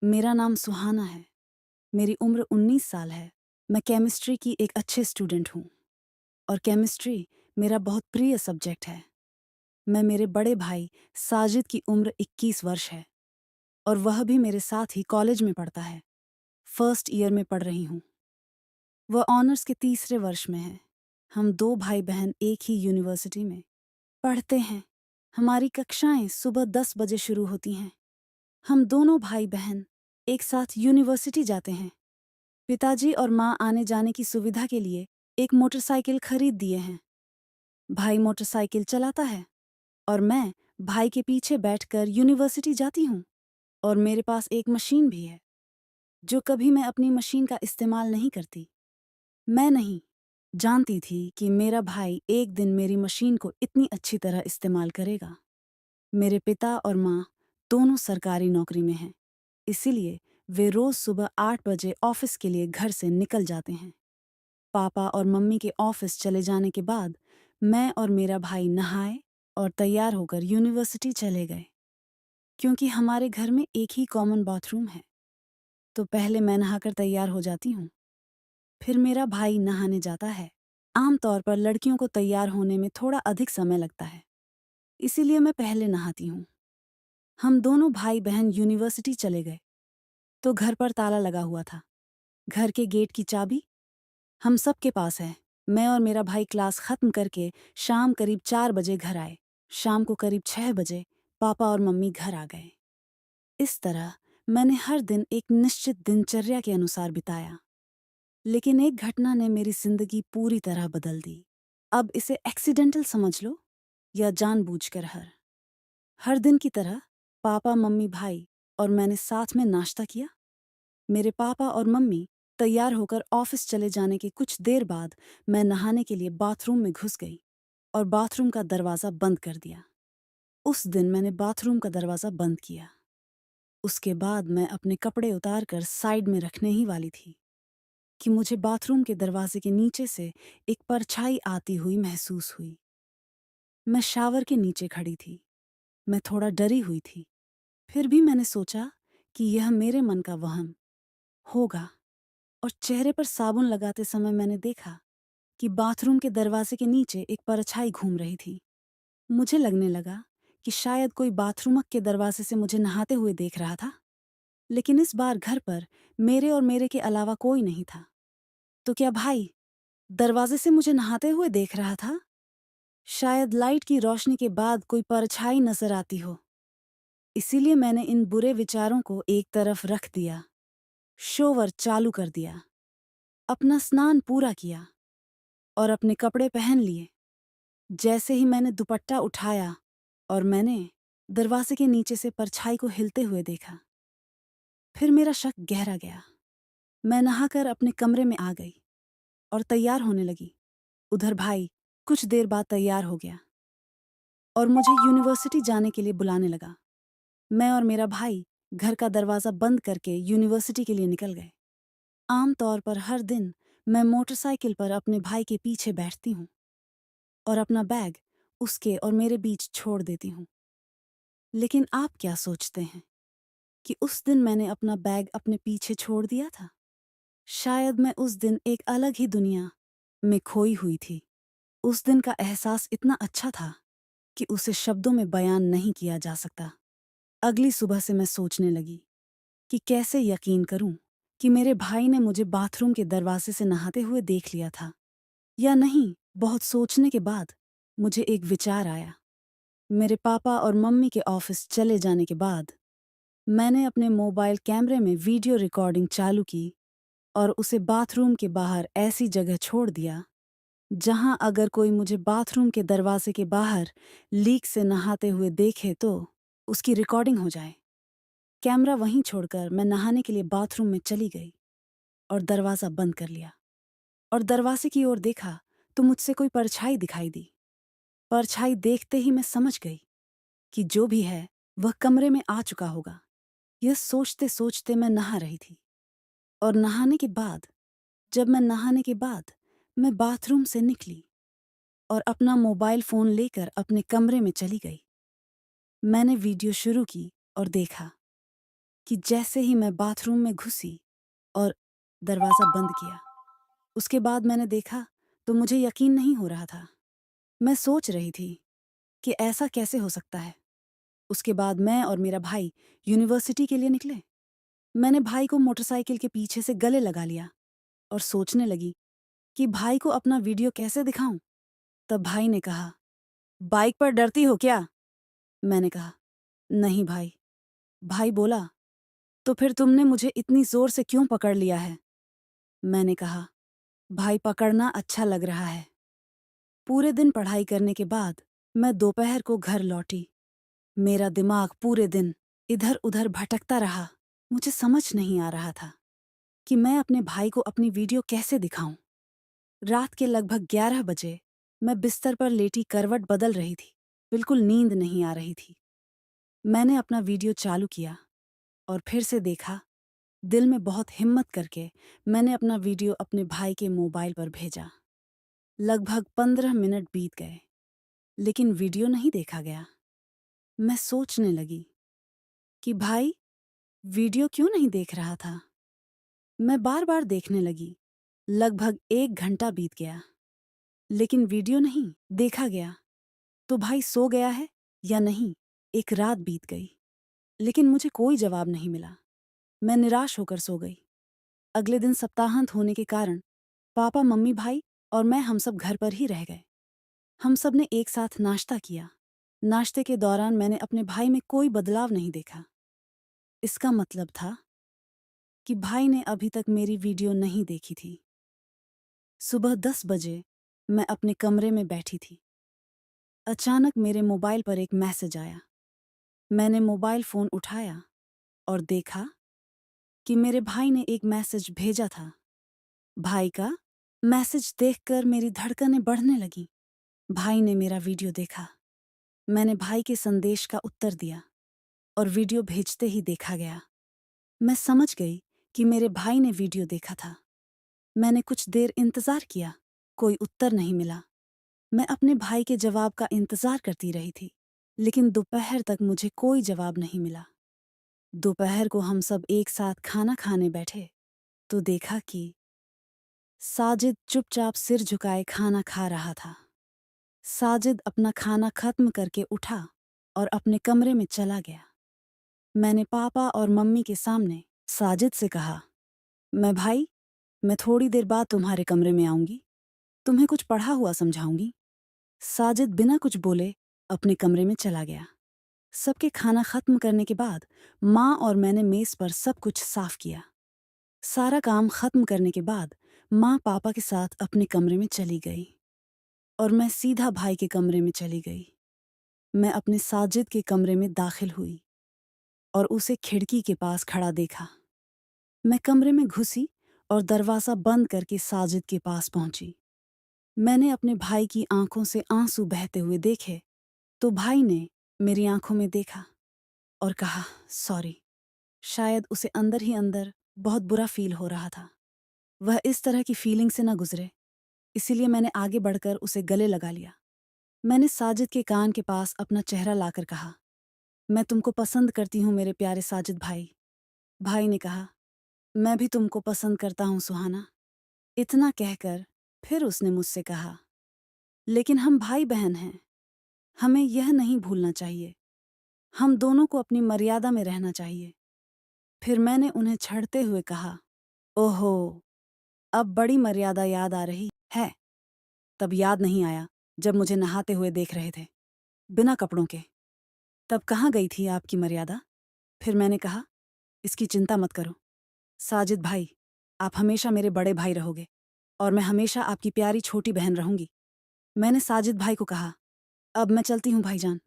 मेरा नाम सुहाना है। मेरी उम्र 19 साल है। मैं केमिस्ट्री की एक अच्छे स्टूडेंट हूँ और केमिस्ट्री मेरा बहुत प्रिय सब्जेक्ट है। मैं मेरे बड़े भाई साजिद की उम्र 21 वर्ष है और वह भी मेरे साथ ही कॉलेज में पढ़ता है। फर्स्ट ईयर में पढ़ रही हूँ। वह ऑनर्स के तीसरे वर्ष में है। हम दो भाई बहन एक ही यूनिवर्सिटी में पढ़ते हैं। हमारी कक्षाएं सुबह 10 बजे शुरू होती हैं। हम दोनों भाई बहन एक साथ यूनिवर्सिटी जाते हैं। पिताजी और माँ आने जाने की सुविधा के लिए एक मोटरसाइकिल खरीद दिए हैं। भाई मोटरसाइकिल चलाता है और मैं भाई के पीछे बैठकर यूनिवर्सिटी जाती हूँ। और मेरे पास एक मशीन भी है जो कभी मैं अपनी मशीन का इस्तेमाल नहीं करती। मैं नहीं जानती थी कि मेरा भाई एक दिन मेरी मशीन को इतनी अच्छी तरह इस्तेमाल करेगा। मेरे पिता और माँ दोनों सरकारी नौकरी में हैं, इसीलिए वे रोज सुबह 8 बजे ऑफिस के लिए घर से निकल जाते हैं। पापा और मम्मी के ऑफिस चले जाने के बाद मैं और मेरा भाई नहाए और तैयार होकर यूनिवर्सिटी चले गए। क्योंकि हमारे घर में एक ही कॉमन बाथरूम है, तो पहले मैं नहाकर तैयार हो जाती हूँ। फिर मेरा भाई नहाने जाता है। आमतौर पर लड़कियों को तैयार होने में थोड़ा अधिक समय लगता है, इसीलिए मैं पहले नहाती हूँ। हम दोनों भाई बहन यूनिवर्सिटी चले गए तो घर पर ताला लगा हुआ था। घर के गेट की चाबी हम सबके पास है। मैं और मेरा भाई क्लास खत्म करके शाम करीब 4 बजे घर आए। शाम को करीब 6 बजे पापा और मम्मी घर आ गए। इस तरह मैंने हर दिन एक निश्चित दिनचर्या के अनुसार बिताया। लेकिन एक घटना ने मेरी जिंदगी पूरी तरह बदल दी। अब इसे एक्सीडेंटल समझ लो या जानबूझकर। हर दिन की तरह पापा मम्मी भाई और मैंने साथ में नाश्ता किया। मेरे पापा और मम्मी तैयार होकर ऑफिस चले जाने के कुछ देर बाद मैं नहाने के लिए बाथरूम में घुस गई और बाथरूम का दरवाज़ा बंद कर दिया। उस दिन मैंने बाथरूम का दरवाज़ा बंद किया। उसके बाद मैं अपने कपड़े उतार कर साइड में रखने ही वाली थी कि मुझे बाथरूम के दरवाजे के नीचे से एक परछाई आती हुई महसूस हुई। मैं शावर के नीचे खड़ी थी। मैं थोड़ा डरी हुई थी। फिर भी मैंने सोचा कि यह मेरे मन का वहम होगा और चेहरे पर साबुन लगाते समय मैंने देखा कि बाथरूम के दरवाजे के नीचे एक परछाई घूम रही थी। मुझे लगने लगा कि शायद कोई बाथरूम के दरवाजे से मुझे नहाते हुए देख रहा था। लेकिन इस बार घर पर मेरे और मेरे के अलावा कोई नहीं था। तो क्या भाई दरवाजे से मुझे नहाते हुए देख रहा था? शायद लाइट की रोशनी के बाद कोई परछाई नजर आती हो। इसीलिए मैंने इन बुरे विचारों को एक तरफ रख दिया, शोवर चालू कर दिया, अपना स्नान पूरा किया और अपने कपड़े पहन लिए। जैसे ही मैंने दुपट्टा उठाया और मैंने दरवाजे के नीचे से परछाई को हिलते हुए देखा, फिर मेरा शक गहरा गया। मैं नहाकर अपने कमरे में आ गई और तैयार होने लगी। उधर भाई कुछ देर बाद तैयार हो गया और मुझे यूनिवर्सिटी जाने के लिए बुलाने लगा। मैं और मेरा भाई घर का दरवाज़ा बंद करके यूनिवर्सिटी के लिए निकल गए। आमतौर पर हर दिन मैं मोटरसाइकिल पर अपने भाई के पीछे बैठती हूँ और अपना बैग उसके और मेरे बीच छोड़ देती हूँ। लेकिन आप क्या सोचते हैं कि उस दिन मैंने अपना बैग अपने पीछे छोड़ दिया था? शायद मैं उस दिन एक अलग ही दुनिया में खोई हुई थी। उस दिन का एहसास इतना अच्छा था कि उसे शब्दों में बयान नहीं किया जा सकता। अगली सुबह से मैं सोचने लगी कि कैसे यकीन करूं कि मेरे भाई ने मुझे बाथरूम के दरवाजे से नहाते हुए देख लिया था या नहीं। बहुत सोचने के बाद मुझे एक विचार आया। मेरे पापा और मम्मी के ऑफिस चले जाने के बाद मैंने अपने मोबाइल कैमरे में वीडियो रिकॉर्डिंग चालू की और उसे बाथरूम के बाहर ऐसी जगह छोड़ दिया जहां अगर कोई मुझे बाथरूम के दरवाजे के बाहर लीक से नहाते हुए देखे तो उसकी रिकॉर्डिंग हो जाए। कैमरा वहीं छोड़कर मैं नहाने के लिए बाथरूम में चली गई और दरवाज़ा बंद कर लिया और दरवाजे की ओर देखा तो मुझसे कोई परछाई दिखाई दी। परछाई देखते ही मैं समझ गई कि जो भी है वह कमरे में आ चुका होगा। यह सोचते सोचते मैं नहा रही थी और जब मैं नहाने के बाद मैं बाथरूम से निकली और अपना मोबाइल फ़ोन लेकर अपने कमरे में चली गई। मैंने वीडियो शुरू की और देखा कि जैसे ही मैं बाथरूम में घुसी और दरवाज़ा बंद किया, उसके बाद मैंने देखा तो मुझे यकीन नहीं हो रहा था। मैं सोच रही थी कि ऐसा कैसे हो सकता है। उसके बाद मैं और मेरा भाई यूनिवर्सिटी के लिए निकले। मैंने भाई को मोटरसाइकिल के पीछे से गले लगा लिया और सोचने लगी कि भाई को अपना वीडियो कैसे दिखाऊं। तब भाई ने कहा, बाइक पर डरती हो क्या? मैंने कहा, नहीं भाई। भाई बोला, तो फिर तुमने मुझे इतनी जोर से क्यों पकड़ लिया है? मैंने कहा, भाई पकड़ना अच्छा लग रहा है। पूरे दिन पढ़ाई करने के बाद मैं दोपहर को घर लौटी। मेरा दिमाग पूरे दिन इधर उधर भटकता रहा। मुझे समझ नहीं आ रहा था कि मैं अपने भाई को अपनी वीडियो कैसे दिखाऊं। रात के लगभग 11 बजे मैं बिस्तर पर लेटी करवट बदल रही थी। बिल्कुल नींद नहीं आ रही थी। मैंने अपना वीडियो चालू किया और फिर से देखा। दिल में बहुत हिम्मत करके मैंने अपना वीडियो अपने भाई के मोबाइल पर भेजा। लगभग 15 मिनट बीत गए, लेकिन वीडियो नहीं देखा गया। मैं सोचने लगी कि भाई वीडियो क्यों नहीं देख रहा था। मैं बार बार देखने लगी। लगभग 1 घंटा बीत गया, लेकिन वीडियो नहीं देखा गया। तो भाई सो गया है या नहीं? एक रात बीत गई, लेकिन मुझे कोई जवाब नहीं मिला। मैं निराश होकर सो गई। अगले दिन सप्ताहांत होने के कारण पापा, मम्मी, भाई और मैं हम सब घर पर ही रह गए। हम सब ने एक साथ नाश्ता किया। नाश्ते के दौरान मैंने अपने भाई में कोई बदलाव नहीं देखा। इसका मतलब था कि भाई ने अभी तक मेरी वीडियो नहीं देखी थी। सुबह 10 बजे मैं अपने कमरे में बैठी थी। अचानक मेरे मोबाइल पर एक मैसेज आया। मैंने मोबाइल फ़ोन उठाया और देखा कि मेरे भाई ने एक मैसेज भेजा था। भाई का मैसेज देखकर मेरी धड़कनें बढ़ने लगीं। भाई ने मेरा वीडियो देखा। मैंने भाई के संदेश का उत्तर दिया और वीडियो भेजते ही देखा गया। मैं समझ गई कि मेरे भाई ने वीडियो देखा था। मैंने कुछ देर इंतज़ार किया, कोई उत्तर नहीं मिला। मैं अपने भाई के जवाब का इंतज़ार करती रही थी, लेकिन दोपहर तक मुझे कोई जवाब नहीं मिला। दोपहर को हम सब एक साथ खाना खाने बैठे तो देखा कि साजिद चुपचाप सिर झुकाए खाना खा रहा था। साजिद अपना खाना खत्म करके उठा और अपने कमरे में चला गया। मैंने पापा और मम्मी के सामने साजिद से कहा, भाई, मैं थोड़ी देर बाद तुम्हारे कमरे में आऊंगी, तुम्हें कुछ पढ़ा हुआ समझाऊंगी। साजिद बिना कुछ बोले अपने कमरे में चला गया। सबके खाना खत्म करने के बाद माँ और मैंने मेज पर सब कुछ साफ किया। सारा काम खत्म करने के बाद माँ पापा के साथ अपने कमरे में चली गई और मैं सीधा भाई के कमरे में चली गई। मैं अपने साजिद के कमरे में दाखिल हुई और उसे खिड़की के पास खड़ा देखा। मैं कमरे में घुसी और दरवाज़ा बंद करके साजिद के पास पहुंची। मैंने अपने भाई की आंखों से आंसू बहते हुए देखे तो भाई ने मेरी आंखों में देखा और कहा, सॉरी। शायद उसे अंदर ही अंदर बहुत बुरा फील हो रहा था। वह इस तरह की फीलिंग से न गुजरे, इसीलिए मैंने आगे बढ़कर उसे गले लगा लिया। मैंने साजिद के कान के पास अपना चेहरा लाकर कहा, मैं तुमको पसंद करती हूँ मेरे प्यारे साजिद भाई। भाई ने कहा, मैं भी तुमको पसंद करता हूँ सुहाना। इतना कहकर फिर उसने मुझसे कहा, लेकिन हम भाई बहन हैं, हमें यह नहीं भूलना चाहिए। हम दोनों को अपनी मर्यादा में रहना चाहिए। फिर मैंने उन्हें छड़ते हुए कहा, ओहो, अब बड़ी मर्यादा याद आ रही है। तब याद नहीं आया जब मुझे नहाते हुए देख रहे थे, बिना कपड़ों के। तब कहाँ गई थी आपकी मर्यादा? फिर मैंने कहा, इसकी चिंता मत करो साजिद भाई, आप हमेशा मेरे बड़े भाई रहोगे और मैं हमेशा आपकी प्यारी छोटी बहन रहूंगी। मैंने साजिद भाई को कहा, अब मैं चलती हूँ भाईजान।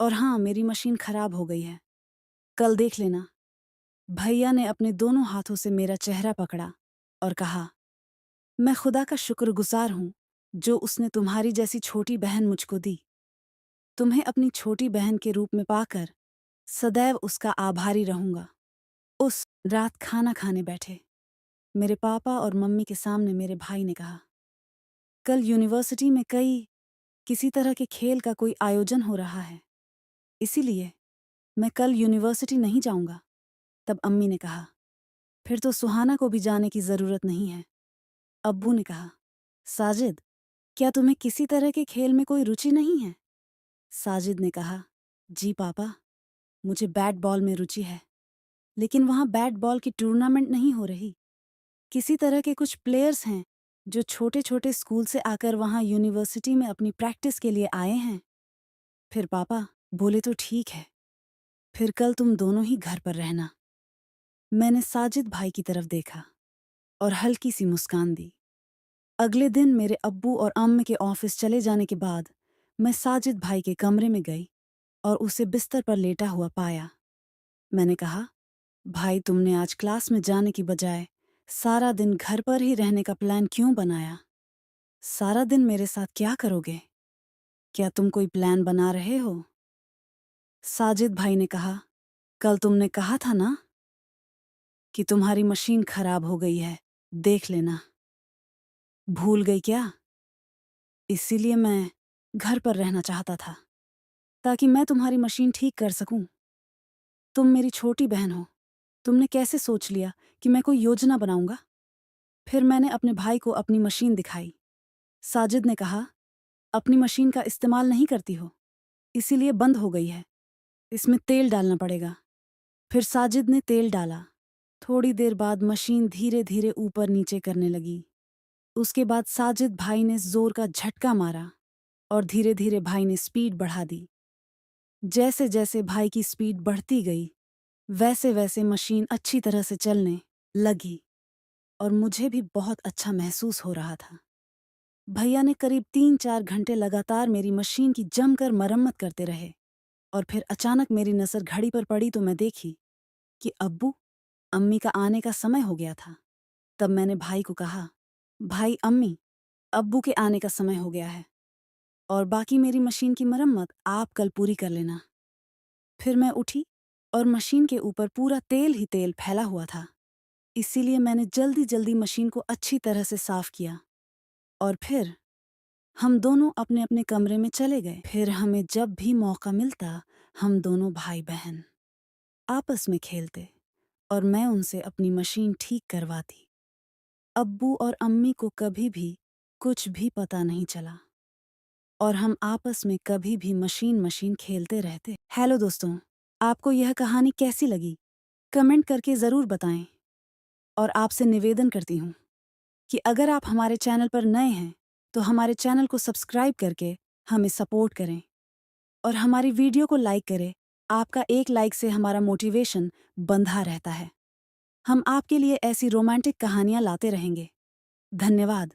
और हाँ, मेरी मशीन खराब हो गई है, कल देख लेना। भैया ने अपने दोनों हाथों से मेरा चेहरा पकड़ा और कहा, मैं खुदा का शुक्रगुजार हूँ जो उसने तुम्हारी जैसी छोटी बहन मुझको दी। तुम्हें अपनी छोटी बहन के रूप में पाकर सदैव उसका आभारी रहूंगा। उस रात खाना खाने बैठे मेरे पापा और मम्मी के सामने मेरे भाई ने कहा, कल यूनिवर्सिटी में किसी तरह के खेल का कोई आयोजन हो रहा है, इसीलिए मैं कल यूनिवर्सिटी नहीं जाऊंगा। तब अम्मी ने कहा, फिर तो सुहाना को भी जाने की ज़रूरत नहीं है। अब्बू ने कहा, साजिद, क्या तुम्हें किसी तरह के खेल में कोई रुचि नहीं है? साजिद ने कहा, जी पापा, मुझे बैट बॉल में रुचि है, लेकिन वहाँ बैट बॉल की टूर्नामेंट नहीं हो रही। किसी तरह के कुछ प्लेयर्स हैं जो छोटे छोटे स्कूल से आकर वहाँ यूनिवर्सिटी में अपनी प्रैक्टिस के लिए आए हैं। फिर पापा बोले, तो ठीक है, फिर कल तुम दोनों ही घर पर रहना। मैंने साजिद भाई की तरफ देखा और हल्की सी मुस्कान दी। अगले दिन मेरे अब्बू और अम्मी के ऑफिस चले जाने के बाद मैं साजिद भाई के कमरे में गई और उसे बिस्तर पर लेटा हुआ पाया। मैंने कहा, भाई, तुमने आज क्लास में जाने की बजाय सारा दिन घर पर ही रहने का प्लान क्यों बनाया? सारा दिन मेरे साथ क्या करोगे? क्या तुम कोई प्लान बना रहे हो? साजिद भाई ने कहा, कल तुमने कहा था ना कि तुम्हारी मशीन खराब हो गई है, देख लेना। भूल गई क्या? इसीलिए मैं घर पर रहना चाहता था, ताकि मैं तुम्हारी मशीन ठीक कर सकूं। तुम मेरी छोटी बहन हो, तुमने कैसे सोच लिया कि मैं कोई योजना बनाऊंगा? फिर मैंने अपने भाई को अपनी मशीन दिखाई। साजिद ने कहा, अपनी मशीन का इस्तेमाल नहीं करती हो, इसीलिए बंद हो गई है। इसमें तेल डालना पड़ेगा। फिर साजिद ने तेल डाला। थोड़ी देर बाद मशीन धीरे धीरे ऊपर नीचे करने लगी। उसके बाद साजिद भाई ने जोर का झटका मारा और धीरे धीरे भाई ने स्पीड बढ़ा दी। जैसे जैसे भाई की स्पीड बढ़ती गई, वैसे वैसे मशीन अच्छी तरह से चलने लगी और मुझे भी बहुत अच्छा महसूस हो रहा था। भैया ने करीब 3-4 घंटे लगातार मेरी मशीन की जमकर मरम्मत करते रहे और फिर अचानक मेरी नज़र घड़ी पर पड़ी तो मैं देखी कि अब्बू अम्मी का आने का समय हो गया था। तब मैंने भाई को कहा, भाई, अम्मी, अब्बू के आने का समय हो गया है और बाकी मेरी मशीन की मरम्मत आप कल पूरी कर लेना। फिर मैं उठी और मशीन के ऊपर पूरा तेल ही तेल फैला हुआ था। इसीलिए मैंने जल्दी जल्दी मशीन को अच्छी तरह से साफ किया और फिर हम दोनों अपने अपने कमरे में चले गए। फिर हमें जब भी मौका मिलता, हम दोनों भाई बहन आपस में खेलते और मैं उनसे अपनी मशीन ठीक करवाती। अब्बू और अम्मी को कभी भी कुछ भी पता नहीं चला और हम आपस में कभी भी मशीन मशीन खेलते रहते। हेलो दोस्तों, आपको यह कहानी कैसी लगी? कमेंट करके ज़रूर बताएं। और आपसे निवेदन करती हूँ कि अगर आप हमारे चैनल पर नए हैं तो हमारे चैनल को सब्सक्राइब करके हमें सपोर्ट करें और हमारी वीडियो को लाइक करें। आपका एक लाइक से हमारा मोटिवेशन बंधा रहता है। हम आपके लिए ऐसी रोमांटिक कहानियाँ लाते रहेंगे। धन्यवाद।